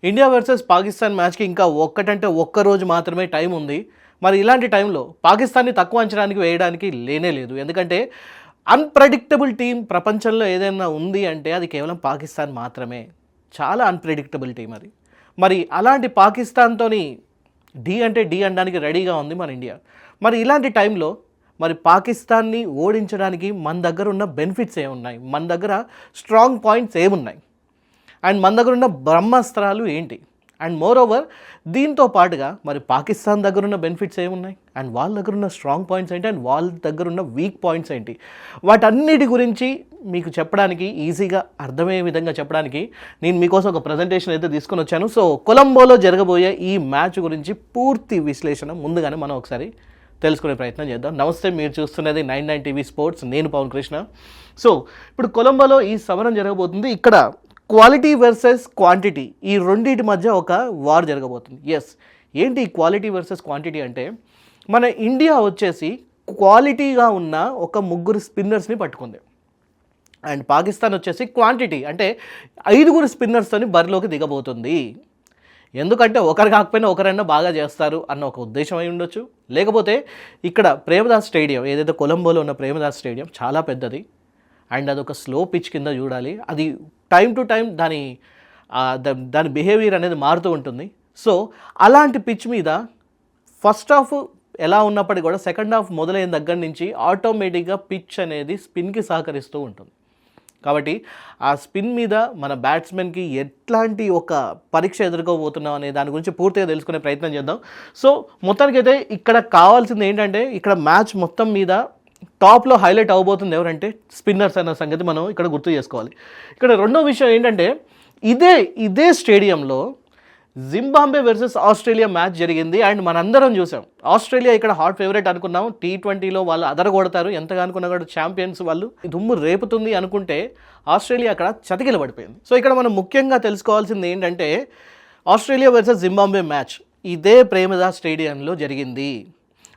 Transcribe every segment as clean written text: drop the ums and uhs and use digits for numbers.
India versus Pakistan మ్యాచ్కి ఇంకా ఒక్కటంటే ఒక్క రోజు మాత్రమే టైం ఉంది. మరి ఇలాంటి టైంలో పాకిస్తాన్ని తక్కువ అంచనానికి వేయడానికి లేనే లేదు. ఎందుకంటే అన్‌ప్రెడిక్టబుల్ టీమ్ ప్రపంచంలో ఏదైనా ఉంది అంటే అది కేవలం పాకిస్తాన్ మాత్రమే. చాలా అన్‌ప్రెడిక్టబుల్ టీమ్ అది. మరి అలాంటి పాకిస్తాన్‌తోని ఢీ అంటే ఢీ అనడానికి రెడీగా ఉంది మన ఇండియా. మరి ఇలాంటి టైంలో మరి పాకిస్తాన్ని ఓడించడానికి మన దగ్గర ఉన్న బెనిఫిట్స్ ఏమున్నాయి? మన దగ్గర స్ట్రాంగ్ పాయింట్స్ ఏమున్నాయి? అండ్ మన దగ్గర ఉన్న బ్రహ్మాస్త్రాలు ఏంటి? అండ్ మోర్ ఓవర్ దీంతో పాటుగా మరి పాకిస్తాన్ దగ్గర ఉన్న బెనిఫిట్స్ ఏమున్నాయి? అండ్ వాళ్ళ దగ్గర ఉన్న స్ట్రాంగ్ పాయింట్స్ ఏంటి? అండ్ వాళ్ళ దగ్గర ఉన్న వీక్ పాయింట్స్ ఏంటి? వాటన్నిటి గురించి మీకు చెప్పడానికి, ఈజీగా అర్థమయ్యే విధంగా చెప్పడానికి నేను మీకోసం ఒక ప్రజెంటేషన్ అయితే తీసుకొని వచ్చాను. సో కొలంబోలో జరగబోయే ఈ మ్యాచ్ గురించి పూర్తి విశ్లేషణ ముందుగానే మనం ఒకసారి తెలుసుకునే ప్రయత్నం చేద్దాం. నమస్తే, మీరు చూస్తున్నది 99 టీవీ స్పోర్ట్స్, నేను పవన్ కృష్ణ. సో ఇప్పుడు కొలంబోలో ఈ సమరం జరగబోతుంది. ఇక్కడ క్వాలిటీ వర్సెస్ క్వాంటిటీ, ఈ రెండింటి మధ్య ఒక వార్ జరగబోతుంది. ఎస్, ఏంటి క్వాలిటీ వర్సెస్ క్వాంటిటీ అంటే, మన ఇండియా వచ్చేసి క్వాలిటీగా ఉన్న ఒక ముగ్గురు స్పిన్నర్స్ని పట్టుకుంది. అండ్ పాకిస్తాన్ వచ్చేసి క్వాంటిటీ అంటే 5 స్పిన్నర్స్తోని బరిలోకి దిగబోతుంది. ఎందుకంటే ఒకరు కాకపోయినా ఒకరైనా బాగా చేస్తారు అన్న ఒక ఉద్దేశం అయి ఉండొచ్చు. లేకపోతే ఇక్కడ ప్రేమదాస్ స్టేడియం, ఏదైతే కొలంబోలో ఉన్న ప్రేమదాస్ స్టేడియం చాలా పెద్దది. అండ్ అదొక స్లో పిచ్ కింద చూడాలి. అది టైం టు టైం దాని బిహేవియర్ అనేది మారుతూ ఉంటుంది. సో అలాంటి పిచ్ మీద ఫస్ట్ హాఫ్ ఎలా ఉన్నప్పటికీ కూడా సెకండ్ హాఫ్ మొదలైన దగ్గర నుంచి ఆటోమేటిక్గా పిచ్ అనేది స్పిన్కి సహకరిస్తూ ఉంటుంది. కాబట్టి ఆ స్పిన్ మీద మన బ్యాట్స్మెన్కి ఎట్లాంటి ఒక పరీక్ష ఎదుర్కోబోతున్నాం అనే దాని గురించి పూర్తిగా తెలుసుకునే ప్రయత్నం చేద్దాం. సో మొత్తానికైతే ఇక్కడ కావాల్సింది ఏంటంటే, ఇక్కడ మ్యాచ్ మొత్తం మీద టాప్లో హైలైట్ అవ్వబోతుంది ఎవరంటే స్పిన్నర్స్ అన్న సంగతి మనం ఇక్కడ గుర్తు చేసుకోవాలి. ఇక్కడ రెండో విషయం ఏంటంటే, ఇదే స్టేడియంలో జింబాబ్వే వర్సెస్ ఆస్ట్రేలియా మ్యాచ్ జరిగింది. అండ్ మనందరం చూసాం, ఆస్ట్రేలియా ఇక్కడ హాట్ ఫేవరెట్ అనుకున్నాం. T20లో వాళ్ళు అదరగొడతారు, ఎంతగా అనుకున్నా కూడా ఛాంపియన్స్ వాళ్ళు, దుమ్ము రేపుతుంది అనుకుంటే ఆస్ట్రేలియా అక్కడ చతికిల పడిపోయింది. సో ఇక్కడ మనం ముఖ్యంగా తెలుసుకోవాల్సింది ఏంటంటే, ఆస్ట్రేలియా వర్సెస్ జింబాబ్వే మ్యాచ్ ఇదే ప్రేమదాస్ స్టేడియంలో జరిగింది.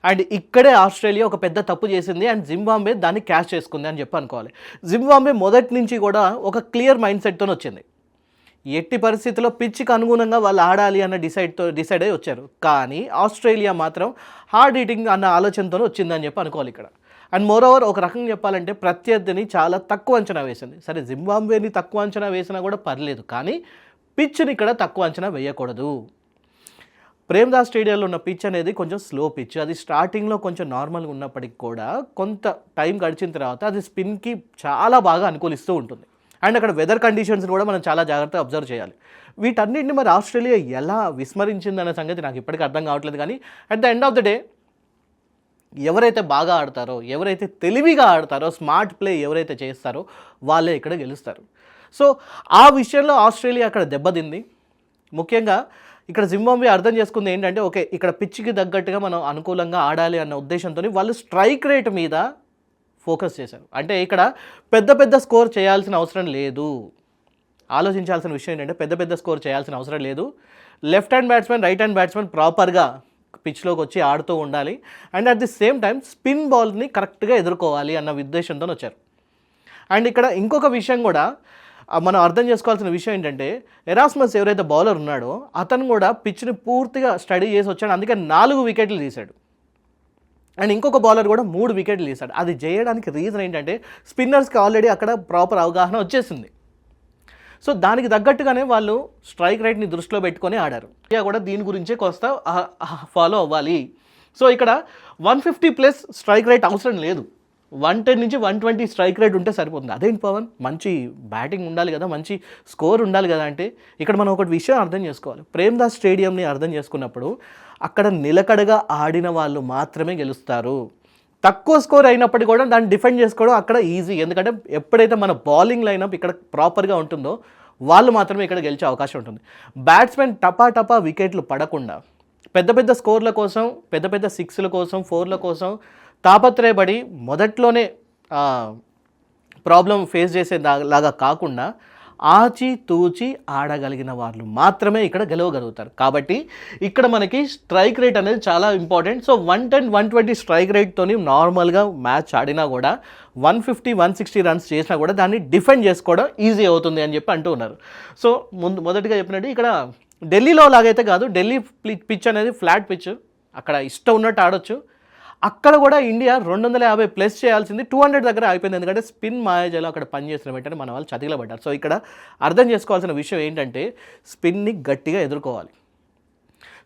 అండ్ ఇక్కడే ఆస్ట్రేలియా ఒక పెద్ద తప్పు చేసింది అండ్ జింబాబ్వే దాన్ని క్యాష్ చేసుకుంది అని చెప్పి అనుకోవాలి. జింబాబ్వే మొదటి నుంచి కూడా ఒక క్లియర్ మైండ్ సెట్తో వచ్చింది. ఎట్టి పరిస్థితుల్లో పిచ్కి అనుగుణంగా వాళ్ళు ఆడాలి అన్న డిసైడ్ అయ్యి వచ్చారు. కానీ ఆస్ట్రేలియా మాత్రం హార్డ్ హీటింగ్ అన్న ఆలోచనతో వచ్చిందని చెప్పి అనుకోవాలి ఇక్కడ. అండ్ మోర్ ఓవర్ ఒక రకంగా చెప్పాలంటే ప్రత్యర్థిని చాలా తక్కువ అంచనా వేసింది. సరే, జింబాబ్వేని తక్కువ అంచనా వేసినా కూడా పర్లేదు, కానీ పిచ్ని ఇక్కడ తక్కువ అంచనా వేయకూడదు. ప్రేమదాస్ స్టేడియంలో ఉన్న పిచ్ అనేది కొంచెం స్లో పిచ్. అది స్టార్టింగ్లో కొంచెం నార్మల్గా ఉన్నప్పటికి కూడా కొంత టైం గడిచిన తర్వాత అది స్పిన్కి చాలా బాగా అనుకూలిస్తూ ఉంటుంది. అండ్ అక్కడ వెదర్ కండిషన్స్ కూడా మనం చాలా జాగ్రత్తగా అబ్జర్వ్ చేయాలి. వీటన్నిటిని మరి ఆస్ట్రేలియా ఎలా విస్మరించిందనే సంగతి నాకు ఇప్పటికీ అర్థం కావట్లేదు. కానీ at the end of the day ఎవరైతే బాగా ఆడతారో, ఎవరైతే తెలివిగా ఆడతారో, స్మార్ట్ ప్లే ఎవరైతే చేస్తారో వాళ్ళే ఇక్కడ గెలుస్తారు. సో ఆ విషయంలో ఆస్ట్రేలియా అక్కడ దెబ్బతింది. ముఖ్యంగా ఇక్కడ జింబాబ్వే అర్థం చేసుకుంది ఏంటంటే, ఓకే ఇక్కడ పిచ్కి తగ్గట్టుగా మనం అనుకూలంగా ఆడాలి అన్న ఉద్దేశంతో వాళ్ళు స్ట్రైక్ రేట్ మీద ఫోకస్ చేశారు. అంటే ఇక్కడ పెద్ద స్కోర్ చేయాల్సిన అవసరం లేదు. ఆలోచించాల్సిన విషయం ఏంటంటే, పెద్ద స్కోర్ చేయాల్సిన అవసరం లేదు. Left hand batsmen, right hand batsmen ప్రాపర్గా పిచ్లోకి వచ్చి ఆడుతూ ఉండాలి. And at the same time spin బాల్ని కరెక్ట్గా ఎదుర్కోవాలి అన్న ఉద్దేశంతో వచ్చారు. అండ్ ఇక్కడ ఇంకొక విషయం కూడా మనం అర్థం చేసుకోవాల్సిన విషయం ఏంటంటే, ఎరాస్మస్ ఎవరైతే బౌలర్ ఉన్నాడో అతను కూడా పిచ్ని పూర్తిగా స్టడీ చేసి వచ్చాడు. అందుకే 4 వికెట్లు తీశాడు. అండ్ ఇంకొక బౌలర్ కూడా 3 వికెట్లు తీశాడు. అది చేయడానికి రీజన్ ఏంటంటే, స్పిన్నర్స్కి ఆల్రెడీ అక్కడ ప్రాపర్ అవగాహన వచ్చేసింది. సో దానికి తగ్గట్టుగానే వాళ్ళు స్ట్రైక్ రేట్ని దృష్టిలో పెట్టుకొని ఆడారు. ఇండియా కూడా దీని గురించే కోస్త ఫాలో అవ్వాలి. సో ఇక్కడ 150+ స్ట్రైక్ రేట్ అవసరం లేదు. 110 నుంచి 120 స్ట్రైక్ రేట్ ఉంటే సరిపోతుంది. అదేంటి పవన్, మంచి బ్యాటింగ్ ఉండాలి కదా, మంచి స్కోర్ ఉండాలి కదా అంటే, ఇక్కడ మనం ఒకటి విషయం అర్థం చేసుకోవాలి. ప్రేమదాస్ స్టేడియంని అర్థం చేసుకున్నప్పుడు అక్కడ నిలకడగా ఆడిన వాళ్ళు మాత్రమే గెలుస్తారు. తక్కువ స్కోర్ అయినప్పటికీ కూడా దాన్ని డిఫెండ్ చేసుకోవడం అక్కడ ఈజీ. ఎందుకంటే ఎప్పుడైతే మన బౌలింగ్ లైనప్ ఇక్కడ ప్రాపర్గా ఉంటుందో వాళ్ళు మాత్రమే ఇక్కడ గెలిచే అవకాశం ఉంటుంది. బ్యాట్స్మెన్ టపా వికెట్లు పడకుండా పెద్ద స్కోర్ల కోసం, పెద్ద 6ల కోసం, 4ల కోసం తాపత్రయపడి మొదట్లోనే ప్రాబ్లం ఫేస్ చేసేలాగా కాకుండా ఆచితూచి ఆడగలిగిన వాళ్ళు మాత్రమే ఇక్కడ గెలవగలుగుతారు. కాబట్టి ఇక్కడ మనకి స్ట్రైక్ రేట్ అనేది చాలా ఇంపార్టెంట్. సో 110, 120 స్ట్రైక్ రేట్తోని నార్మల్గా మ్యాచ్ ఆడినా కూడా 150, 160 రన్స్ చేసినా కూడా దాన్ని డిఫెండ్ చేసుకోవడం ఈజీ అవుతుంది అని చెప్పి అంటూ ఉన్నారు. సో మొదటిగా చెప్పినట్టు ఇక్కడ ఢిల్లీలో లాగైతే కాదు, ఢిల్లీ పిచ్ అనేది ఫ్లాట్ పిచ్, అక్కడ ఇష్టం ఉన్నట్టు ఆడొచ్చు. అక్కడ కూడా ఇండియా 250 ప్లస్ చేయాల్సింది 200 దగ్గర అయిపోయింది. ఎందుకంటే స్పిన్ మాయాజాలు అక్కడ పనిచేసిన వెంటనే మన వాళ్ళు చతికిలబడ్డారు. సో ఇక్కడ అర్థం చేసుకోవాల్సిన విషయం ఏంటంటే స్పిన్ని గట్టిగా ఎదుర్కోవాలి.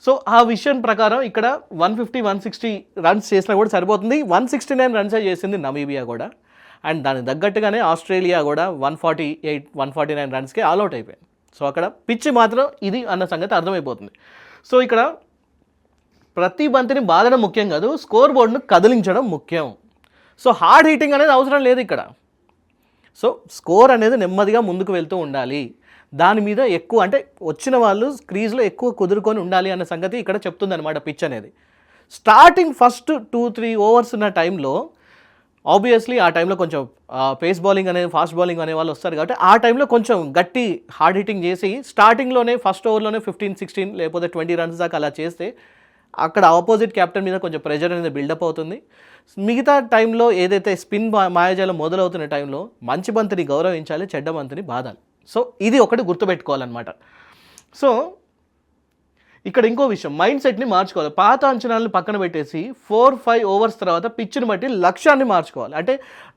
సో ఆ విషయం ప్రకారం ఇక్కడ 150, 160 రన్స్ చేసినా కూడా సరిపోతుంది. 169 రన్సే చేసింది నమీబియా కూడా. అండ్ దానికి తగ్గట్టుగానే ఆస్ట్రేలియా కూడా 148, 149 రన్స్కి ఆల్అవుట్ అయిపోయింది. సో అక్కడ పిచ్ మాత్రం ఇది అన్న సంగతి అర్థమైపోతుంది. సో ఇక్కడ ప్రతి బంతిని బాధడం ముఖ్యం కాదు, స్కోర్ బోర్డును కదిలించడం ముఖ్యం. సో హార్డ్ హీటింగ్ అనేది అవసరం లేదు ఇక్కడ. సో స్కోర్ అనేది నెమ్మదిగా ముందుకు వెళ్తూ ఉండాలి. దాని మీద ఎక్కువ అంటే వచ్చిన వాళ్ళు క్రీజ్లో ఎక్కువ కుదురుకొని ఉండాలి అన్న సంగతి ఇక్కడ చెప్తుంది అనమాట పిచ్ అనేది. స్టార్టింగ్ ఫస్ట్ 2-3 ఓవర్స్ ఉన్న టైంలో ఆబ్వియస్లీ ఆ టైంలో కొంచెం పేస్ బౌలింగ్ అనేది ఫాస్ట్ బౌలింగ్ అనే వాళ్ళు వస్తారు కాబట్టి ఆ టైంలో కొంచెం గట్టి హార్డ్ హిట్టింగ్ చేసి స్టార్టింగ్లోనే ఫస్ట్ ఓవర్లోనే 15, 16 లేకపోతే 20 రన్స్ దాకా అలా చేస్తే అక్కడ ఆపోజిట్ క్యాప్టెన్ మీద కొంచెం ప్రెషర్ అనేది బిల్డప్ అవుతుంది. మిగతా టైంలో ఏదైతే స్పిన్ మాయాజాలం మొదలవుతున్న టైంలో మంచి బంతిని గౌరవించాలి, చెడ్డ బంతిని బాధాలి. సో ఇది ఒకటి గుర్తుపెట్టుకోవాలన్నమాట. సో ఇక్కడ ఇంకో విషయం, మైండ్ సెట్ని మార్చుకోవాలి. పాత అంచనాలను పక్కన పెట్టేసి 4-5 ఓవర్స్ తర్వాత పిచ్ని బట్టి లక్ష్యాన్ని మార్చుకోవాలి. అంటే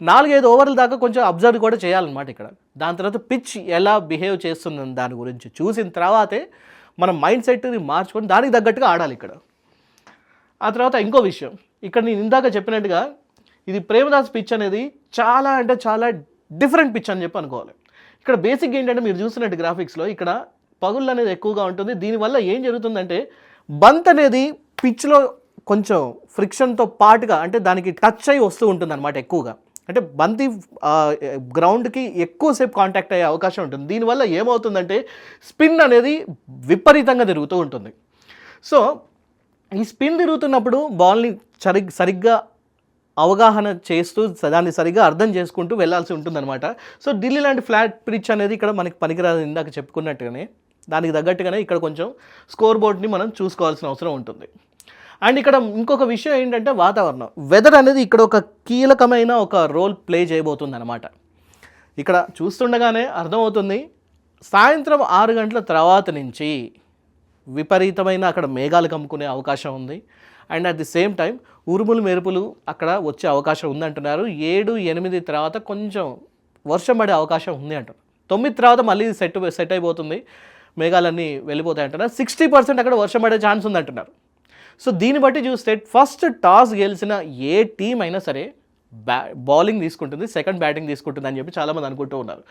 4-5 ఓవర్ల దాకా కొంచెం అబ్జర్వ్ కూడా చేయాలన్నమాట ఇక్కడ. దాని తర్వాత పిచ్ ఎలా బిహేవ్ చేస్తుందని దాని గురించి చూసిన తర్వాతే మనం మైండ్ సెట్ని మార్చుకొని దానికి తగ్గట్టుగా ఆడాలి ఇక్కడ. ఆ తర్వాత ఇంకో విషయం, ఇక్కడ నేను ఇందాక చెప్పినట్టుగా ఇది ప్రేమదాస్ పిచ్ అనేది చాలా అంటే చాలా డిఫరెంట్ పిచ్ అని చెప్పి అనుకోవాలి. ఇక్కడ బేసిక్ ఏంటంటే మీరు చూసినట్టు గ్రాఫిక్స్లో ఇక్కడ పగుళ్ళు అనేది ఎక్కువగా ఉంటుంది. దీనివల్ల ఏం జరుగుతుందంటే బంత్ అనేది పిచ్లో కొంచెం ఫ్రిక్షన్తో పాటుగా అంటే దానికి టచ్ అయ్యి వస్తూ ఉంటుంది అనమాట ఎక్కువగా. అంటే బంతి గ్రౌండ్కి ఎక్కువసేపు కాంటాక్ట్ అయ్యే అవకాశం ఉంటుంది. దీనివల్ల ఏమవుతుందంటే స్పిన్ అనేది విపరీతంగా తిరుగుతూ ఉంటుంది. సో ఈ స్పిన్ తిరుగుతున్నప్పుడు బాల్ని సరిగ్గా అవగాహన చేస్తూ దాన్ని సరిగ్గా అర్థం చేసుకుంటూ వెళ్ళాల్సి ఉంటుందన్నమాట. సో ఢిల్లీ లాంటి ఫ్లాట్ పిచ్ అనేది ఇక్కడ మనకి పనికిరాదు, ఇందాక చెప్పుకున్నట్టుగానే దానికి తగ్గట్టుగానే ఇక్కడ కొంచెం స్కోర్ బోర్డ్ని మనం చూసుకోవాల్సిన అవసరం ఉంటుంది. అండ్ ఇక్కడ ఇంకొక విషయం ఏంటంటే వాతావరణం, వెదర్ అనేది ఇక్కడ ఒక కీలకమైన ఒక రోల్ ప్లే చేయబోతుంది అనమాట. ఇక్కడ చూస్తుండగానే అర్థమవుతుంది సాయంత్రం 6 గంటల తర్వాత నుంచి విపరీతమైన అక్కడ మేఘాలు కమ్ముకునే అవకాశం ఉంది. And at the same time ఉరుములు మెరుపులు అక్కడ వచ్చే అవకాశం ఉందంటున్నారు. 7, 8 తర్వాత కొంచెం వర్షం పడే అవకాశం ఉంది అంటారు. 9 తర్వాత మళ్ళీ సెట్ అయిపోతుంది, మేఘాలన్నీ వెళ్ళిపోతాయి అంటున్నారు. 60% అక్కడ వర్షం పడే ఛాన్స్ ఉందంటున్నారు. సో దీన్ని బట్టి చూస్తే ఫస్ట్ టాస్ గెలిచిన ఏ టీం అయినా సరే బౌలింగ్ తీసుకుంటుంది, సెకండ్ బ్యాటింగ్ తీసుకుంటుంది అని చెప్పి చాలామంది అనుకుంటూ ఉన్నారు.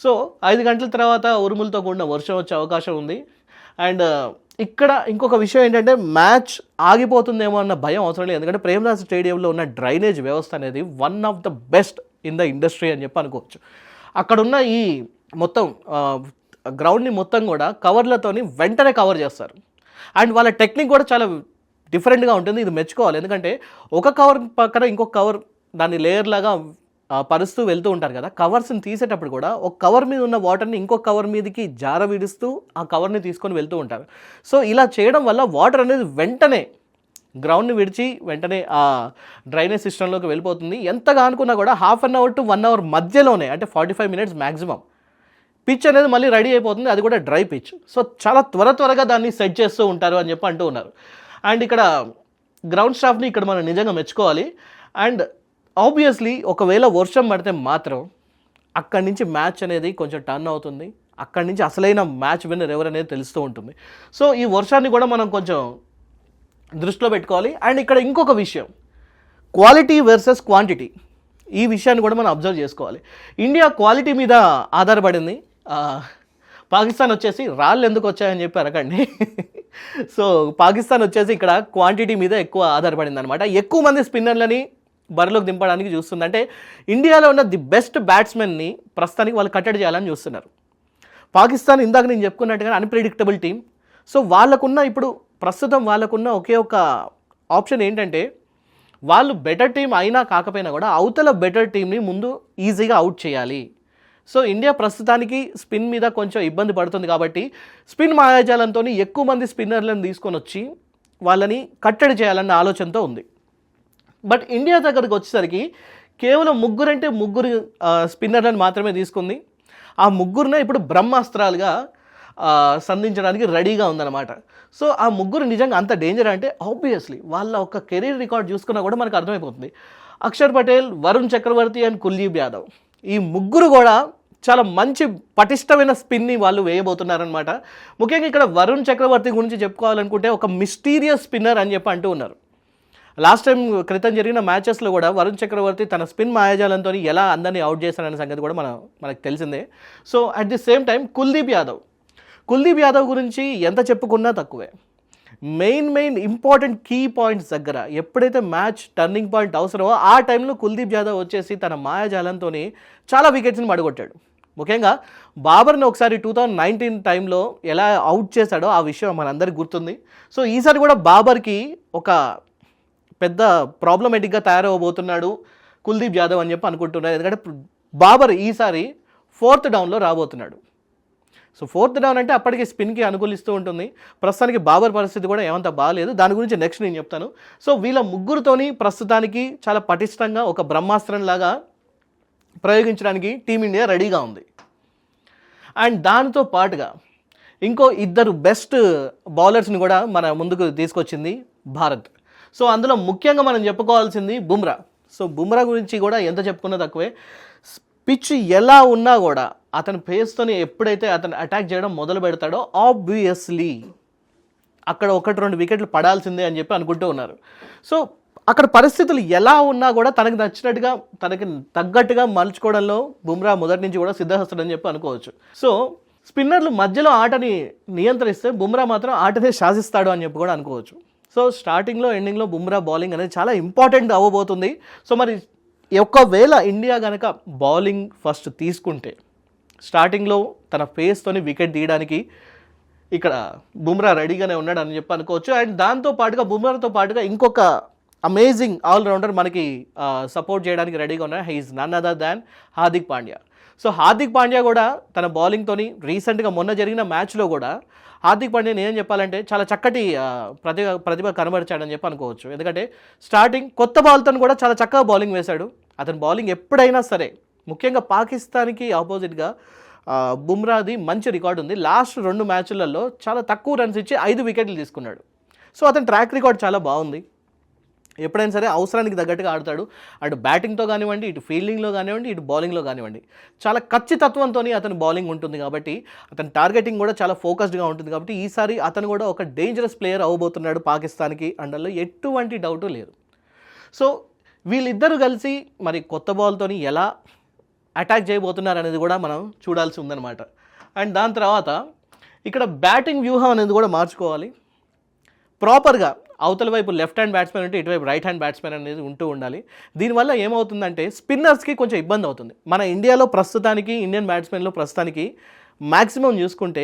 సో 5 గంటల తర్వాత ఉరుములతో కూడిన వర్షం వచ్చే అవకాశం ఉంది. అండ్ ఇక్కడ ఇంకొక విషయం ఏంటంటే మ్యాచ్ ఆగిపోతుందేమో అన్న భయం అవసరం లేదు. ఎందుకంటే ప్రేమదాస్ స్టేడియంలో ఉన్న డ్రైనేజ్ వ్యవస్థ అనేది one of the best in the industry అని చెప్పి అనుకోవచ్చు. అక్కడున్న ఈ మొత్తం గ్రౌండ్ని మొత్తం కూడా కవర్లతోని వెంటనే కవర్ చేస్తారు. అండ్ వాళ్ళ టెక్నిక్ కూడా చాలా డిఫరెంట్గా ఉంటుంది, ఇది మెచ్చుకోవాలి. ఎందుకంటే ఒక కవర్ పక్కన ఇంకొక కవర్ దాన్ని లేయర్ లాగా పరుస్తూ వెళ్తూ ఉంటారు కదా. కవర్స్ని తీసేటప్పుడు కూడా ఒక కవర్ మీద ఉన్న వాటర్ని ఇంకొక కవర్ మీదకి జార విడుస్తూ ఆ కవర్ని తీసుకొని వెళ్తూ ఉంటారు. సో ఇలా చేయడం వల్ల వాటర్ అనేది వెంటనే గ్రౌండ్ని విడిచి వెంటనే ఆ డ్రైనేజ్ సిస్టంలోకి వెళ్ళిపోతుంది. ఎంతగా అనుకున్నా కూడా 1/2 అవర్ to 1 అవర్ మధ్యలోనే, అంటే 45 మినిట్స్ మ్యాక్సిమం పిచ్ అనేది మళ్ళీ రెడీ అయిపోతుంది. అది కూడా డ్రై పిచ్. సో చాలా త్వరగా దాన్ని సెట్ చేస్తూ ఉంటారు అని చెప్పి అంటూ ఉన్నారు. అండ్ ఇక్కడ గ్రౌండ్ స్టాఫ్ని ఇక్కడ మనం నిజంగా మెచ్చుకోవాలి. అండ్ ఆబ్వియస్లీ ఒకవేళ వర్షం పడితే మాత్రం అక్కడి నుంచి మ్యాచ్ అనేది కొంచెం టర్న్ అవుతుంది. అక్కడి నుంచి అసలైన మ్యాచ్ విన్నర్ ఎవరు అనేది తెలుస్తూ ఉంటుంది. సో ఈ వర్షాన్ని కూడా మనం కొంచెం దృష్టిలో పెట్టుకోవాలి. అండ్ ఇక్కడ ఇంకొక విషయం, క్వాలిటీ వర్సెస్ క్వాంటిటీ, ఈ విషయాన్ని కూడా మనం అబ్జర్వ్ చేసుకోవాలి. ఇండియా క్వాలిటీ మీద ఆధారపడింది. పాకిస్తాన్ వచ్చేసి రాళ్ళు ఎందుకు వచ్చాయని చెప్పి అరకండి. సో పాకిస్తాన్ వచ్చేసి ఇక్కడ క్వాంటిటీ మీద ఎక్కువ ఆధారపడింది అనమాట. ఎక్కువ మంది స్పిన్నర్లని బరిలోకి దింపడానికి చూస్తుంది. అంటే ఇండియాలో ఉన్న ది బెస్ట్ బ్యాట్స్మెన్ని ప్రస్తుతానికి వాళ్ళు కట్టడి చేయాలని చూస్తున్నారు. పాకిస్తాన్ ఇందాక నేను చెప్పుకున్నట్టుగా అన్ప్రెడిక్టబుల్ టీం. సో ఇప్పుడు ప్రస్తుతం వాళ్ళకున్న ఒకే ఒక ఆప్షన్ ఏంటంటే వాళ్ళు బెటర్ టీం అయినా కాకపోయినా కూడా అవతల బెటర్ టీంని ముందు ఈజీగా అవుట్ చేయాలి. సో ఇండియా ప్రస్తుతానికి స్పిన్ మీద కొంచెం ఇబ్బంది పడుతుంది కాబట్టి స్పిన్ మాయాజాలంతో ఎక్కువ మంది స్పిన్నర్లను తీసుకొని వచ్చి వాళ్ళని కట్టడి చేయాలన్న ఆలోచనతో ఉంది. బట్ ఇండియా దగ్గరికి వచ్చేసరికి కేవలం ముగ్గురు స్పిన్నర్లను మాత్రమే తీసుకుంది. ఆ ముగ్గురునే ఇప్పుడు బ్రహ్మాస్త్రాలుగా సంధించడానికి రెడీగా ఉందన్నమాట. సో ఆ ముగ్గురు నిజంగా అంత డేంజర్ అంటే ఆబ్వియస్లీ వాళ్ళ ఒక కెరీర్ రికార్డ్ చూసుకున్నా కూడా మనకు అర్థమైపోతుంది. అక్షర్ పటేల్, వరుణ్ చక్రవర్తి అండ్ కుల్దీప్ యాదవ్, ఈ ముగ్గురు కూడా చాలా మంచి పటిష్టమైన స్పిన్ని వాళ్ళు వేయబోతున్నారనమాట. ముఖ్యంగా ఇక్కడ వరుణ్ చక్రవర్తి గురించి చెప్పుకోవాలనుకుంటే ఒక మిస్టీరియస్ స్పిన్నర్ అని చెప్పి అంటూ ఉన్నారు. లాస్ట్ టైం క్రితం జరిగిన మ్యాచెస్లో కూడా వరుణ్ చక్రవర్తి తన స్పిన్ మాయాజాలంతో ఎలా అందరినీ అవుట్ చేశారనే సంగతి కూడా మనకు తెలిసిందే. So at the same time Kuldeep Yadav గురించి ఎంత చెప్పుకున్నా తక్కువే. మెయిన్ ఇంపార్టెంట్ కీ పాయింట్స్ దగ్గర ఎప్పుడైతే మ్యాచ్ టర్నింగ్ పాయింట్ అవసరమో ఆ టైంలో కుల్దీప్ యాదవ్ వచ్చేసి తన మాయాజాలంతో చాలా వికెట్స్ని పడగొట్టాడు. ముఖ్యంగా బాబర్ని ఒకసారి 2019 టైంలో ఎలా అవుట్ చేశాడో ఆ విషయం మనందరికీ గుర్తుంది. సో ఈసారి కూడా బాబర్కి ఒక పెద్ద ప్రాబ్లమేటిక్గా తయారవబోతున్నాడు కుల్దీప్ యాదవ్ అని చెప్పి అనుకుంటున్నారు. ఎందుకంటే బాబర్ ఈసారి 4th డౌన్లో రాబోతున్నాడు. సో 4th డౌన్ అంటే అప్పటికి స్పిన్కి అనుకూలిస్తూ ఉంటుంది. ప్రస్తుతానికి బాబర్ పరిస్థితి కూడా ఏమంత బాగాలేదు, దాని గురించి నెక్స్ట్ నేను చెప్తాను. సో వీళ్ళ ముగ్గురుతోని ప్రస్తుతానికి చాలా పటిష్టంగా ఒక బ్రహ్మాస్త్రంలాగా ప్రయోగించడానికి టీమిండియా రెడీగా ఉంది. అండ్ దానితో పాటుగా ఇంకో ఇద్దరు బెస్ట్ బౌలర్స్ని కూడా మన ముందుకు తీసుకొచ్చింది భారత్. సో అందులో ముఖ్యంగా మనం చెప్పుకోవాల్సింది బుమ్రా. సో బుమ్రా గురించి కూడా ఎంత చెప్పుకున్నా తక్కువే. పిచ్ ఎలా ఉన్నా కూడా అతని పేస్తోని ఎప్పుడైతే అతను అటాక్ చేయడం మొదలు పెడతాడో ఆబ్వియస్లీ అక్కడ 1-2 వికెట్లు పడాల్సిందే అని చెప్పి అనుకుంటూ ఉన్నారు. సో అక్కడ పరిస్థితులు ఎలా ఉన్నా కూడా తనకు నచ్చినట్టుగా తనకి తగ్గట్టుగా మలుచుకోవడంలో బుమ్రా మొదటి నుంచి కూడా సిద్ధహస్తుడని చెప్పి అనుకోవచ్చు. సో స్పిన్నర్లు మధ్యలో ఆటని నియంత్రిస్తే బుమ్రా మాత్రం ఆటనే శాసిస్తాడు అని చెప్పి కూడా అనుకోవచ్చు. సో స్టార్టింగ్లో ఎండింగ్లో బుమ్రా బౌలింగ్ అనేది చాలా ఇంపార్టెంట్ అవ్వబోతుంది. సో మరి ఒకవేళ ఇండియా కనుక బౌలింగ్ ఫస్ట్ తీసుకుంటే స్టార్టింగ్లో తన ఫేస్తోని వికెట్ తీయడానికి ఇక్కడ బుమ్రా రెడీగానే ఉన్నాడు అని చెప్పి అనుకోవచ్చు. అండ్ దాంతో పాటుగా బుమ్రాతో పాటుగా ఇంకొక అమేజింగ్ ఆల్రౌండర్ మనకి సపోర్ట్ చేయడానికి రెడీగా ఉన్నారు. He is none other than Hardik Pandya. So Hardik Pandya కూడా తన బౌలింగ్తోని రీసెంట్గా మొన్న జరిగిన మ్యాచ్లో కూడా హార్దిక్ పాండ్యా ఏం చెప్పాలంటే చాలా చక్కటి ప్రతిభ కనబరిచాడని చెప్పి అనుకోవచ్చు. ఎందుకంటే స్టార్టింగ్ కొత్త బాల్తో కూడా చాలా చక్కగా బౌలింగ్ వేశాడు. అతని బౌలింగ్ ఎప్పుడైనా సరే, ముఖ్యంగా పాకిస్తాన్కి ఆపోజిట్గా బుమ్రాది మంచి రికార్డు ఉంది. లాస్ట్ 2 మ్యాచ్లలో చాలా తక్కువ రన్స్ ఇచ్చి 5 వికెట్లు తీసుకున్నాడు. సో అతని ట్రాక్ రికార్డ్ చాలా బాగుంది. ఎప్పుడైనా సరే అవసరానికి తగ్గట్టుగా ఆడతాడు. అటు బ్యాటింగ్తో కానివ్వండి, ఇటు ఫీల్డింగ్లో కానివ్వండి, ఇటు బౌలింగ్లో కానివ్వండి, చాలా ఖచ్చితత్వంతో అతని బౌలింగ్ ఉంటుంది. కాబట్టి అతని టార్గెటింగ్ కూడా చాలా ఫోకస్డ్గా ఉంటుంది. కాబట్టి ఈసారి అతను కూడా ఒక డేంజరస్ ప్లేయర్ అవ్వబోతున్నాడు పాకిస్తాన్కి అండర్లో ఎటువంటి డౌటు లేదు. సో వీళ్ళిద్దరూ కలిసి మరి కొత్త బాల్తోని ఎలా అటాక్ చేయబోతున్నారు అనేది కూడా మనం చూడాల్సి ఉందన్నమాట. అండ్ దాని తర్వాత ఇక్కడ బ్యాటింగ్ వ్యూహం అనేది కూడా మార్చుకోవాలి. ప్రాపర్గా అవతల వైపు లెఫ్ట్ హ్యాండ్ బ్యాట్స్మెన్ ఉంటే ఇటువైపు రైట్ హ్యాండ్ బ్యాట్స్మెన్ అనేది ఉంటూ ఉండాలి. దీనివల్ల ఏమవుతుందంటే స్పిన్నర్స్కి కొంచెం ఇబ్బంది అవుతుంది. మన ఇండియాలో ప్రస్తుతానికి ఇండియన్ బ్యాట్స్మెన్లో ప్రస్తుతానికి మ్యాక్సిమం చూసుకుంటే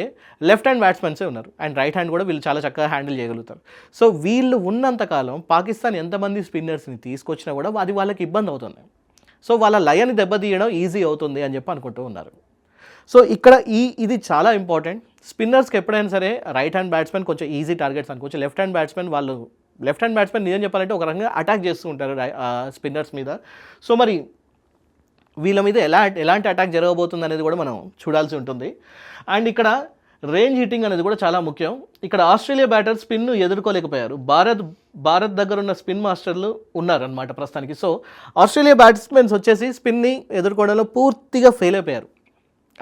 లెఫ్ట్ హ్యాండ్ బ్యాట్స్మెన్సే ఉన్నారు. అండ్ రైట్ హ్యాండ్ కూడా వీళ్ళు చాలా చక్కగా హ్యాండిల్ చేయగలుగుతారు. సో వీళ్ళు ఉన్నంతకాలం పాకిస్తాన్ ఎంతమంది స్పిన్నర్స్ని తీసుకొచ్చినా కూడా అది వాళ్ళకి ఇబ్బంది అవుతుంది. సో వాళ్ళ లయని దెబ్బతీయడం ఈజీ అవుతుంది అని చెప్పి అనుకుంటూ ఉన్నారు. సో ఇక్కడ ఇది చాలా ఇంపార్టెంట్. స్పిన్నర్స్కి ఎప్పుడైనా సరే రైట్ హ్యాండ్ బ్యాట్స్మెన్ కొంచెం ఈజీ టార్గెట్స్ అనుకోవచ్చు. లెఫ్ట్ హ్యాండ్ బ్యాట్స్మెన్ నిజం చెప్పాలంటే ఒక రకంగా అటాక్ చేస్తూ ఉంటారు స్పిన్నర్స్ మీద. సో మరి వీళ్ళ మీద ఎలాంటి అటాక్ జరగబోతుంది అనేది కూడా మనం చూడాల్సి ఉంటుంది. అండ్ ఇక్కడ రేంజ్ హిట్టింగ్ అనేది కూడా చాలా ముఖ్యం. ఇక్కడ ఆస్ట్రేలియా బ్యాటర్ స్పిన్ను ఎదుర్కోలేకపోయారు. భారత్ దగ్గర ఉన్న స్పిన్ మాస్టర్లు ఉన్నారనమాట ప్రస్తుతానికి. సో ఆస్ట్రేలియా బ్యాట్స్మెన్స్ వచ్చేసి స్పిన్ని ఎదుర్కోవడంలో పూర్తిగా ఫెయిల్ అయిపోయారు.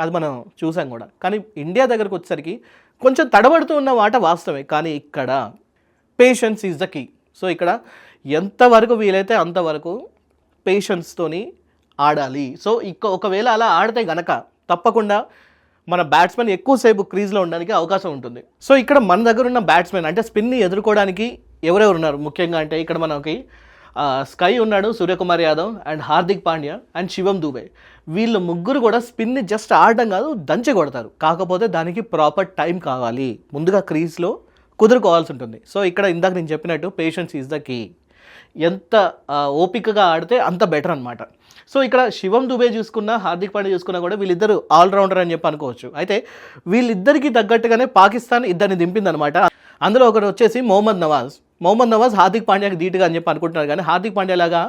అది మనం చూసాం కూడా. కానీ ఇండియా దగ్గరకు వచ్చేసరికి కొంచెం తడబడుతూ ఉన్న మాట వాస్తవమే. కానీ ఇక్కడ patience is the key. So ఇక్కడ ఎంతవరకు వీలైతే అంతవరకు పేషెన్స్తోని ఆడాలి. సో ఒకవేళ అలా ఆడితే గనక తప్పకుండా మన బ్యాట్స్మెన్ ఎక్కువసేపు క్రీజ్లో ఉండడానికి అవకాశం ఉంటుంది. సో ఇక్కడ మన దగ్గర ఉన్న బ్యాట్స్మెన్ అంటే స్పిన్ని ఎదుర్కోవడానికి ఎవరెవరు ఉన్నారు ముఖ్యంగా అంటే ఇక్కడ మనకి స్కై ఉన్నాడు, సూర్యకుమార్ యాదవ్ అండ్ హార్దిక్ పాండ్యా అండ్ శివం దూబే. వీళ్ళు ముగ్గురు కూడా స్పిన్ని జస్ట్ ఆడడం కాదు, దంచి కొడతారు. కాకపోతే దానికి ప్రాపర్ టైం కావాలి, ముందుగా క్రీజ్లో కుదురుకోవాల్సి ఉంటుంది. సో ఇక్కడ ఇందాక నేను చెప్పినట్టు పేషెన్స్ ఈజ్ ద కీ. ఎంత ఓపికగా ఆడితే అంత బెటర్ అనమాట. సో ఇక్కడ శివం దుబే చూసుకున్నా హార్దిక్ పాండ్యా చూసుకున్నా కూడా వీళ్ళిద్దరు ఆల్రౌండర్ అని చెప్పి అనుకోవచ్చు. అయితే వీళ్ళిద్దరికి తగ్గట్టుగానే పాకిస్తాన్ ఇద్దరిని దింపిందనమాట. అందులో ఒకరు వచ్చేసి మొహమ్మద్ నవాజ్ హార్దిక్ పాండ్యాకి ధీటుగా అని చెప్పి అనుకుంటున్నారు. కానీ హార్దిక్ పాండ్యా లాగా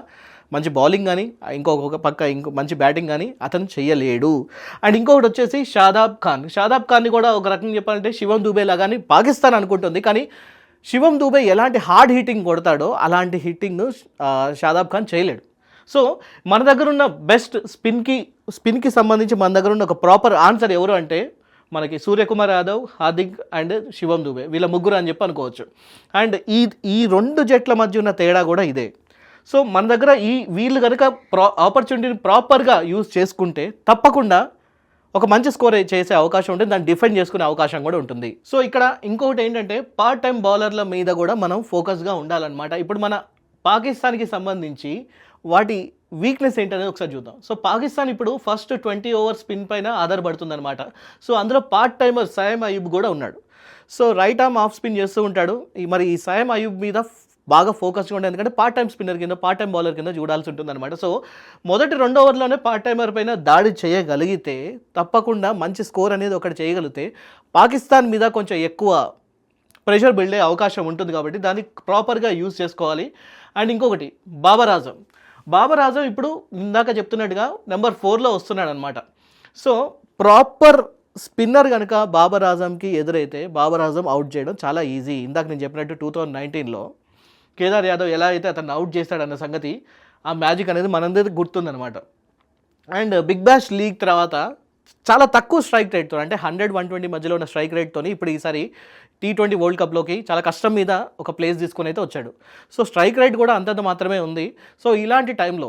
మంచి బౌలింగ్ కానీ ఇంకొక పక్క ఇంకో మంచి బ్యాటింగ్ కానీ అతను చేయలేడు. అండ్ ఇంకొకటి వచ్చేసి షాదాబ్ ఖాన్ని కూడా ఒక రకంగా చెప్పాలంటే శివం దూబే లాగాని పాకిస్తాన్ అనుకుంటుంది, కానీ శివం దూబే ఎలాంటి హార్డ్ హిట్టింగ్ కొడతాడో అలాంటి హిట్టింగ్ షాదాబ్ ఖాన్ చేయలేడు. సో మన దగ్గర ఉన్న బెస్ట్ స్పిన్కి సంబంధించి మన దగ్గర ఉన్న ఒక ప్రాపర్ ఆన్సర్ ఎవరు అంటే మనకి సూర్యకుమార్ యాదవ్, హార్దిక్ అండ్ శివం దూబే, వీళ్ళ ముగ్గురు అని చెప్పి అనుకోవచ్చు. అండ్ ఈ రెండు జట్ల మధ్య ఉన్న తేడా కూడా ఇదే. సో మన దగ్గర వీళ్ళు కనుక ఆపర్చునిటీని ప్రాపర్గా యూజ్ చేసుకుంటే తప్పకుండా ఒక మంచి స్కోర్ చేసే అవకాశం ఉంటుంది, దాన్ని డిఫెండ్ చేసుకునే అవకాశం కూడా ఉంటుంది. సో ఇక్కడ ఇంకొకటి ఏంటంటే పార్ట్ టైం బౌలర్ల మీద కూడా మనం ఫోకస్గా ఉండాలన్నమాట. ఇప్పుడు మన పాకిస్తాన్కి సంబంధించి వాటి వీక్నెస్ ఏంటనేది ఒకసారి చూద్దాం. సో పాకిస్తాన్ ఇప్పుడు ఫస్ట్ 20 ఓవర్స్ స్పిన్ పైన ఆధారపడుతుంది అనమాట. సో అందులో పార్ట్ టైమర్ సయమ్ అయూబ్ కూడా ఉన్నాడు. So right arm of spin చేస్తూ ఉంటాడు. మరి ఈ సయమ్ అయూబ్ మీద బాగా ఫోకస్గా ఉంటుంది, ఎందుకంటే పార్ట్ టైం స్పిన్నర్ కింద పార్ట్ టైం బౌలర్ కింద చూడాల్సి ఉంటుంది అనమాట. సో మొదటి 2 ఓవర్లోనే పార్ట్ టైమర్ పైన దాడి చేయగలిగితే తప్పకుండా మంచి స్కోర్ అనేది ఒకటి చేయగలిగితే పాకిస్తాన్ మీద కొంచెం ఎక్కువ ప్రెషర్ బిల్డ్ అయ్యే అవకాశం ఉంటుంది, కాబట్టి దాన్ని ప్రాపర్గా యూజ్ చేసుకోవాలి. అండ్ ఇంకొకటి బాబర్ ఆజం ఇప్పుడు ఇందాక చెప్తున్నట్టుగా నెంబర్ 4లో వస్తున్నాడు అనమాట. సో ప్రాపర్ స్పిన్నర్ కనుక బాబర్ ఆజంకి ఎదురైతే బాబర్ ఆజం అవుట్ చేయడం చాలా ఈజీ. ఇందాక నేను చెప్పినట్టు 2019లో కేదార్ యాదవ్ ఎలా అయితే అతను అవుట్ చేస్తాడన్న సంగతి, ఆ మ్యాజిక్ అనేది మనందరికీ గుర్తుందనమాట. అండ్ బిగ్ బ్యాష్ లీగ్ తర్వాత చాలా తక్కువ స్ట్రైక్ రేట్తో, అంటే 100-120 మధ్యలో ఉన్న స్ట్రైక్ రేట్తో ఇప్పుడు ఈసారి T20 వరల్డ్ కప్లోకి చాలా కష్టం మీద ఒక ప్లేస్ తీసుకొని అయితే వచ్చాడు. సో స్ట్రైక్ రేట్ కూడా అంతంత మాత్రమే ఉంది. సో ఇలాంటి టైంలో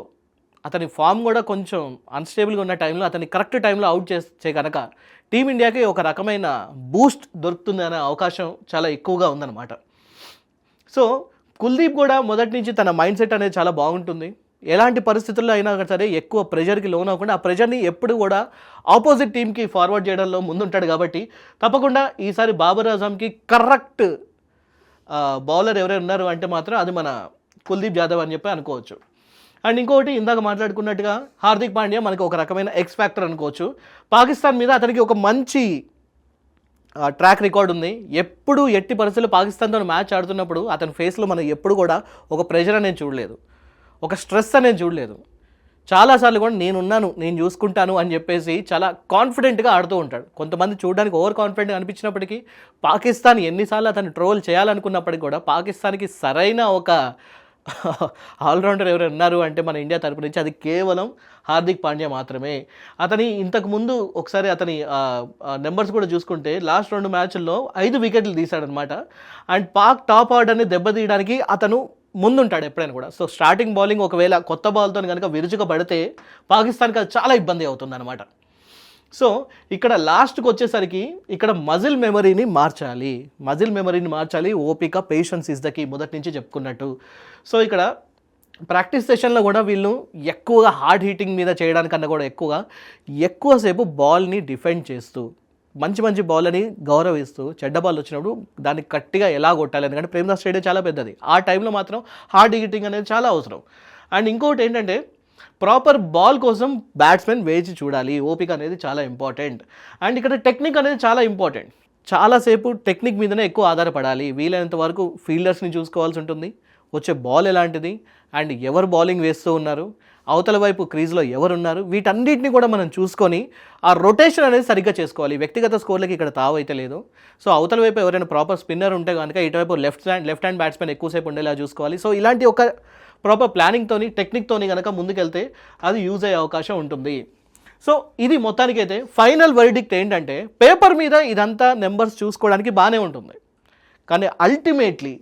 అతని ఫామ్ కూడా కొంచెం అన్స్టేబుల్గా ఉన్న టైంలో అతని కరెక్ట్ టైంలో అవుట్ చేసే కనుక టీమిండియాకి ఒక రకమైన బూస్ట్ దొరుకుతుంది అనే అవకాశం చాలా ఎక్కువగా ఉందన్నమాట. సో కుల్దీప్ కూడా మొదటి నుంచి తన మైండ్ సెట్ అనేది చాలా బాగుంటుంది. ఎలాంటి పరిస్థితుల్లో అయినా సరే ఎక్కువ ప్రెషర్కి లోన్ అవ్వకుండా ఆ ప్రెషర్ని ఎప్పుడు కూడా ఆపోజిట్ టీమ్కి ఫార్వర్డ్ చేయడంలో ముందుంటాడు. కాబట్టి తప్పకుండా ఈసారి బాబర్ ఆజంకి కరెక్ట్ బౌలర్ ఎవరైనా ఉన్నారు అంటే మాత్రం అది మన కుల్దీప్ యాదవ్ అని చెప్పి అనుకోవచ్చు. అండ్ ఇంకొకటి ఇందాక మాట్లాడుకున్నట్టుగా హార్దిక్ పాండ్యా మనకు ఒక రకమైన ఎక్స్ ఫ్యాక్టర్ అనుకోవచ్చు. పాకిస్తాన్ మీద అతనికి ఒక మంచి ట్రాక్ రికార్డ్ ఉంది. ఎప్పుడు ఎట్టి పరిస్థితుల్లో పాకిస్తాన్తో మ్యాచ్ ఆడుతున్నప్పుడు అతని ఫేస్లో మనం ఎప్పుడు కూడా ఒక ప్రెషర్ అనేది చూడలేదు, ఒక స్ట్రెస్ అనేది చూడలేదు. చాలాసార్లు కూడా నేనున్నాను, నేను చూసుకుంటాను అని చెప్పేసి చాలా కాన్ఫిడెంట్గా ఆడుతూ ఉంటాడు. కొంతమంది చూడడానికి ఓవర్ కాన్ఫిడెంట్గా అనిపించినప్పటికీ పాకిస్తాన్ ఎన్నిసార్లు అతను ట్రోల్ చేయాలనుకున్నప్పటికీ కూడా పాకిస్తాన్కి సరైన ఒక ఆల్రౌండర్ ఎవరు ఉన్నారు అంటే మన ఇండియా తరపు నుంచి అది కేవలం హార్దిక్ పాండ్యా మాత్రమే. అతని ఇంతకుముందు ఒకసారి అతని నెంబర్స్ కూడా చూసుకుంటే లాస్ట్ 2 మ్యాచ్ల్లో 5 వికెట్లు తీశాడనమాట. అండ్ పాక్ టాప్ ఆర్డర్ని దెబ్బతీయడానికి అతను ముందుంటాడు ఎప్పుడైనా కూడా. సో స్టార్టింగ్ బౌలింగ్ ఒకవేళ కొత్త బాల్తో కనుక విరుచుక పడితే పాకిస్తాన్కి అది చాలా ఇబ్బంది అవుతుంది అనమాట. సో ఇక్కడ లాస్ట్కి వచ్చేసరికి ఇక్కడ మజిల్ మెమరీని మార్చాలి. ఓపిక, పేషెన్స్ ఇస్ ద కీ, మొదటి నుంచి చెప్పుకున్నట్టు. సో ఇక్కడ ప్రాక్టీస్ సెషన్లో కూడా వీళ్ళు ఎక్కువగా హార్డ్ హీటింగ్ మీద చేయడానికన్నా కూడా ఎక్కువసేపు బాల్ని డిఫెండ్ చేస్తూ మంచి బౌలర్ని గౌరవిస్తూ చెడ్డ బాల్ వచ్చినప్పుడు దాన్ని గట్టిగా ఎలా కొట్టాలి, ఎందుకంటే ప్రేమదాస్ స్టేడియం చాలా పెద్దది. ఆ టైంలో మాత్రం హార్డ్ హిట్టింగ్ అనేది చాలా అవసరం. అండ్ ఇంకొకటి ఏంటంటే ప్రాపర్ బాల్ కోసం బ్యాట్స్మెన్ వేచి చూడాలి. ఓపిక అనేది చాలా ఇంపార్టెంట్. అండ్ ఇక్కడ టెక్నిక్ అనేది చాలా ఇంపార్టెంట్. చాలాసేపు టెక్నిక్ మీదనే ఎక్కువ ఆధారపడాలి. వీలైనంత వరకు ఫీల్డర్స్ని చూసుకోవాల్సి ఉంటుంది, వచ్చే బాల్ ఎలాంటిది అండ్ ఎవరు బౌలింగ్ వేస్తూ ఉన్నారు, అవతల వైపు క్రీజ్లో ఎవరున్నారు, వీటన్నిటిని కూడా మనం చూసుకొని ఆ రొటేషన్ అనేది సరిగ్గా చేసుకోవాలి. వ్యక్తిగత స్కోర్లకి ఇక్కడ తావు అయితే లేదు. సో అవతల వైపు ఎవరైనా ప్రాపర్ స్పిన్నర్ ఉంటే కనుక ఇటువైపు లెఫ్ట్ హ్యాండ్ బ్యాట్స్మెన్ ఎక్కువసేపు ఉండేలా చూసుకోవాలి. సో ఇలాంటి ఒక ప్రాపర్ ప్లానింగ్తోని టెక్నిక్తోని కనుక ముందుకెళ్తే అది యూజ్ అయ్యే అవకాశం ఉంటుంది. సో ఇది మొత్తానికైతే ఫైనల్ వర్డిక్ట్ ఏంటంటే పేపర్ మీద ఇదంతా నెంబర్స్ చూసుకోవడానికి బాగానే ఉంటుంది, కానీ అల్టిమేట్లీ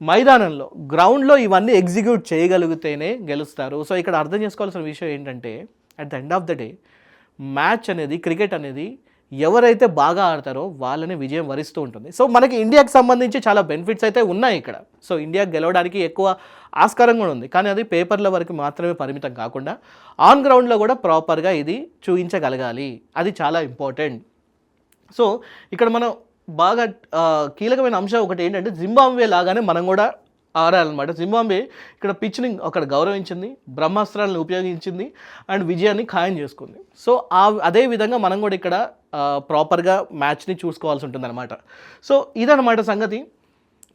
మైదానంలో గ్రౌండ్లో ఇవన్నీ ఎగ్జిక్యూట్ చేయగలిగితేనే గెలుస్తారు. సో ఇక్కడ అర్థం చేసుకోవాల్సిన విషయం ఏంటంటే at the end of the day match అనేది, క్రికెట్ అనేది ఎవరైతే బాగా ఆడతారో వాళ్ళని విజయం వరిస్తూ ఉంటుంది. సో మనకి ఇండియాకి సంబంధించి చాలా బెనిఫిట్స్ అయితే ఉన్నాయి ఇక్కడ. సో ఇండియా గెలవడానికి ఎక్కువ ఆస్కారం కూడా ఉంది, కానీ అది పేపర్ల వరకు మాత్రమే పరిమితం కాకుండా ఆన్ గ్రౌండ్లో కూడా ప్రాపర్గా ఇది చూపించగలగాలి. అది చాలా ఇంపార్టెంట్. సో ఇక్కడ మనం బాగా కీలకమైన అంశం ఒకటి ఏంటంటే జింబాబ్వే లాగానే మనం కూడా ఆడాలన్నమాట. జింబాబ్వే ఇక్కడ పిచ్ని అక్కడ గౌరవించింది, బ్రహ్మాస్త్రాలను ఉపయోగించింది అండ్ విజయాన్ని ఖాయం చేసుకుంది. సో అదే విధంగా మనం కూడా ఇక్కడ ప్రాపర్గా మ్యాచ్ని చూసుకోవాల్సి ఉంటుంది అనమాట. సో ఇదన్నమాట సంగతి.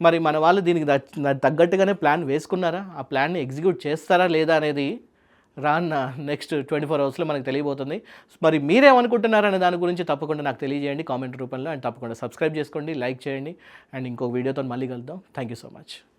మరి మన వాళ్ళు దీనికి తగ్గట్టుగానే ప్లాన్ వేసుకున్నారా? ఆ ప్లాన్ని ఎగ్జిక్యూట్ చేస్తారా లేదా అనేది రాన్న నెక్స్ట్ 24 అవర్స్లో మనకు తెలియబోతుంది. మరి మీరేమనుకుంటున్నారనే దాని గురించి తప్పకుండా నాకు తెలియజేయండి కామెంట్ రూపంలో. అండ్ తప్పకుండా సబ్స్క్రైబ్ చేసుకోండి, లైక్ చేయండి. అండ్ ఇంకో వీడియోతో మళ్ళీ కలుద్దాం. Thank you so much.